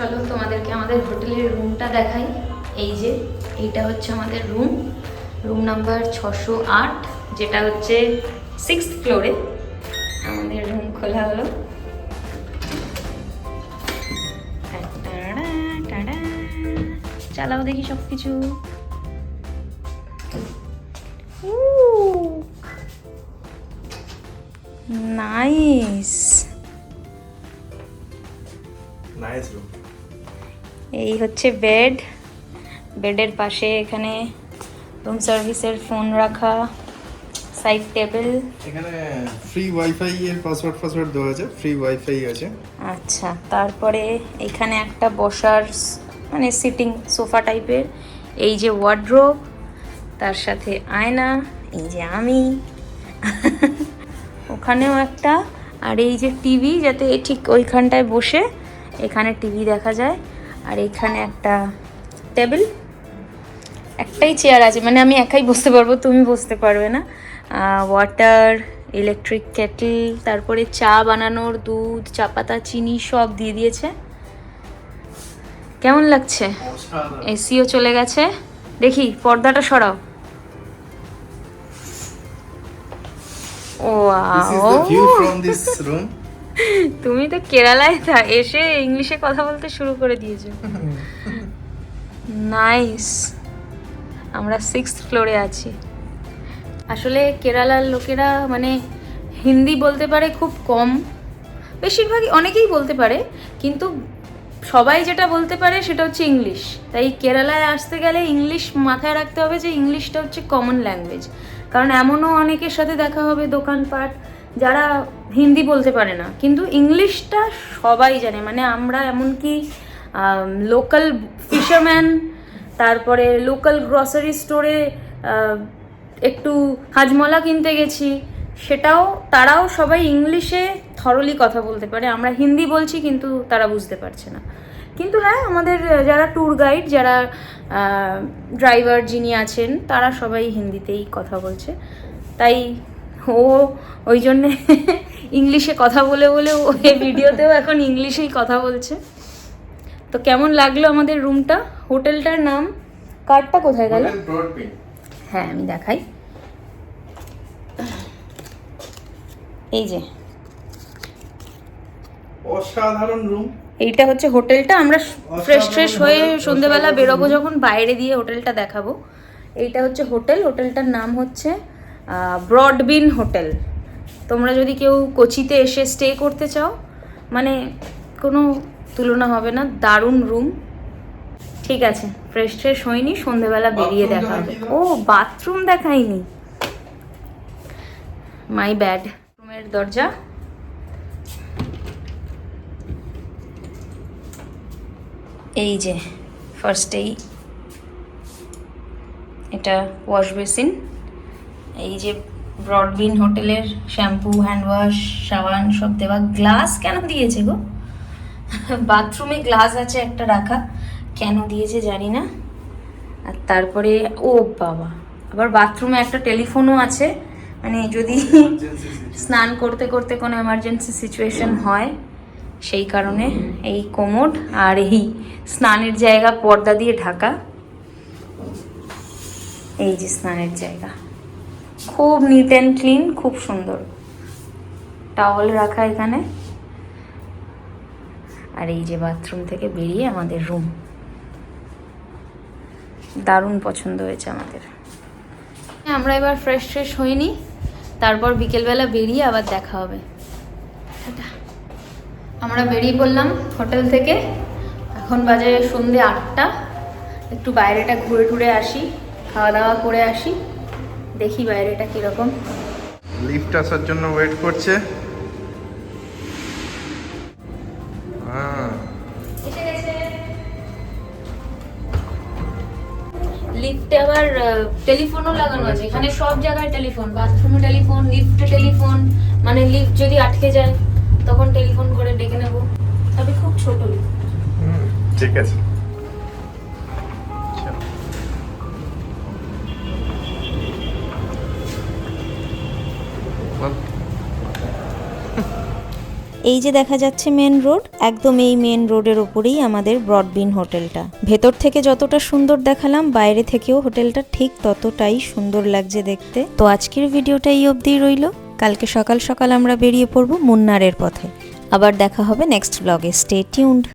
চলো তোমাদেরকে আমাদের হোটেলের রুমটা দেখাই। এই যে এইটা হচ্ছে আমাদের রুম নাম্বার 608, যেটা হচ্ছে 6th ফ্লোরে। আমাদের রুম খোলা হলো। চালাও দেখি সব কিছু। নাইস। এই হচ্ছে বেডের পাশে এখানে রুম সার্ভিসের ফোন রাখা, সাইড টেবিল। এখানে ফ্রি ওয়াইফাই এর পাসওয়ার্ড দেওয়া আছে, ফ্রি ওয়াইফাই আছে। আচ্ছা, তারপরে এখানে একটা বসার মানে সিটিং সোফা টাইপের। এই যে ওয়ার্ড্রোব, তার সাথে আয়না, এই যে আমি ওখানেও একটা, আর এই যে টিভি, যাতে ঠিক ওইখানটায় বসে এখানে টিভি দেখা যায়। আর এখানে একটা টেবিল, একটাই চেয়ার আছে, মানে আমি একাই বসতে পারবো, তুমি বসতে পারবে না। ওয়াটার, ইলেকট্রিক কেটল, তারপরে চা বানানোর দুধ, চা পাতা, চিনি সব দিয়ে দিয়েছে। কেমন লাগছে? এসিও চলে গেছে। দেখি পর্দাটা সরাও। তুমি তো কেরালায় এসে ইংলিশে কথা বলতে শুরু করে দিয়েছো। নাইস। আমরা 6th ফ্লোরে আছি। আসলে কেরালার লোকেরা মানে হিন্দি বলতে পারে খুব কম, বেশিরভাগই অনেকেই বলতে পারে, কিন্তু সবাই যেটা বলতে পারে সেটা হচ্ছে ইংলিশ। তাই কেরালায় আসতে গেলে ইংলিশ মাথায় রাখতে হবে, যে ইংলিশটা হচ্ছে কমন ল্যাঙ্গুয়েজ। কারণ এমনও অনেকের সাথে দেখা হবে দোকানপাট যারা হিন্দি বলতে পারে না, কিন্তু ইংলিশটা সবাই জানে। মানে আমরা এমনকি লোকাল ফিশারম্যান, তারপরে লোকাল গ্রসারি স্টোরে একটু হাজমলা কিনতে গেছি, তারাও সবাই ইংলিশে থরলি কথা বলতে পারে। আমরা হিন্দি বলছি কিন্তু তারা বুঝতে পারছে না। কিন্তু হ্যাঁ, আমাদের যারা ট্যুর গাইড, যারা ড্রাইভার যিনি আছেন, তারা সবাই হিন্দিতেই কথা বলছে। তাই ও ওই জন্যে ইংলিশে কথা বলে বলে ও এই ভিডিওতেও এখন ইংলিশেই কথা বলছে। তো কেমন লাগলো আমাদের রুমটা? হোটেলটার নাম, কার্ডটা কোথায় গেল? হ্যাঁ, আমি দেখাই। এই যে অসাধারণ রুম। এইটা হচ্ছে হোটেলটা। আমরা ফ্রেশ হয়ে সন্ধ্যেবেলা বেরোবো, যখন বাইরে দিয়ে হোটেলটা দেখাবো। এইটা হচ্ছে হোটেলটার নাম হচ্ছে ব্রডবিন হোটেল। তোমরা যদি কেউ কোচিতে এসে স্টে করতে চাও, মানে কোনো তুলনা হবে না, দারুণ রুম। ঠিক আছে, ফ্রেশ হয়নি, সন্ধ্যেবেলা বেরিয়ে দেখা হবে। ও, বাথরুম দেখাইনি, মাই ব্যাড। রুমের দরজা, এই যে ফার্স্টেই এটা ওয়াশ বেসিন। এই যে ব্রডবিন হোটেলের শ্যাম্পু, হ্যান্ড ওয়াশ, সাবান সব দেওয়া। গ্লাস কেন দিয়েছে গো? বাথরুমে গ্লাস আছে একটা রাখা, কেন দিয়েছে জানি না। আর তারপরে ও বাবা, আবার বাথরুমে একটা টেলিফোনও আছে, মানে যদি স্নান করতে করতে কোনো এমার্জেন্সি সিচুয়েশন হয় সেই কারণে। এই কোমোড, আর এই স্নানের জায়গা পর্দা দিয়ে ঢাকা। এই যে স্নানের জায়গা, খুব নিট অ্যান্ড ক্লিন, খুব সুন্দর। টাওয়াল রাখা এখানে। আর এই যে বাথরুম থেকে বেরিয়ে আমাদের রুম, দারুণ পছন্দ হয়েছে আমাদের। আমরা এবার ফ্রেশ হইনি, তারপর বিকেলবেলা বেরিয়ে আবার দেখা হবে। আমরা বেরিয়ে পড়লাম হোটেল থেকে। এখন বাজে সন্ধ্যে 8টা। একটু বাইরেটা ঘুরে টুরে আসি, খাওয়া দাওয়া করে আসি, দেখি বাইরেটা কীরকম। লিফট আসার জন্য ওয়েট করছে। লিফটে আবার টেলিফোনও লাগানো আছে। এখানে সব জায়গায় টেলিফোন, বাথরুমে টেলিফোন, লিফটে টেলিফোন। মানে লিফট যদি আটকে যায় তখন টেলিফোন করে ডেকে নেব। তবে খুব ছোট লিফট। ঠিক আছে। এই যে দেখা যাচ্ছে মেন রোড, একদম এই মেন রোডের ওপরেই আমাদের ব্রডবিন হোটেলটা। ভেতর থেকে যতটা সুন্দর দেখালাম, বাইরে থেকেও হোটেলটা ঠিক ততটাই সুন্দর লাগছে দেখতে। তো আজকের ভিডিওটা এই অবধিই রইল। কালকে সকাল সকাল আমরা বেরিয়ে পড়বো মুন্নারের পথে। আবার দেখা হবে নেক্সট ব্লগে। Stay tuned.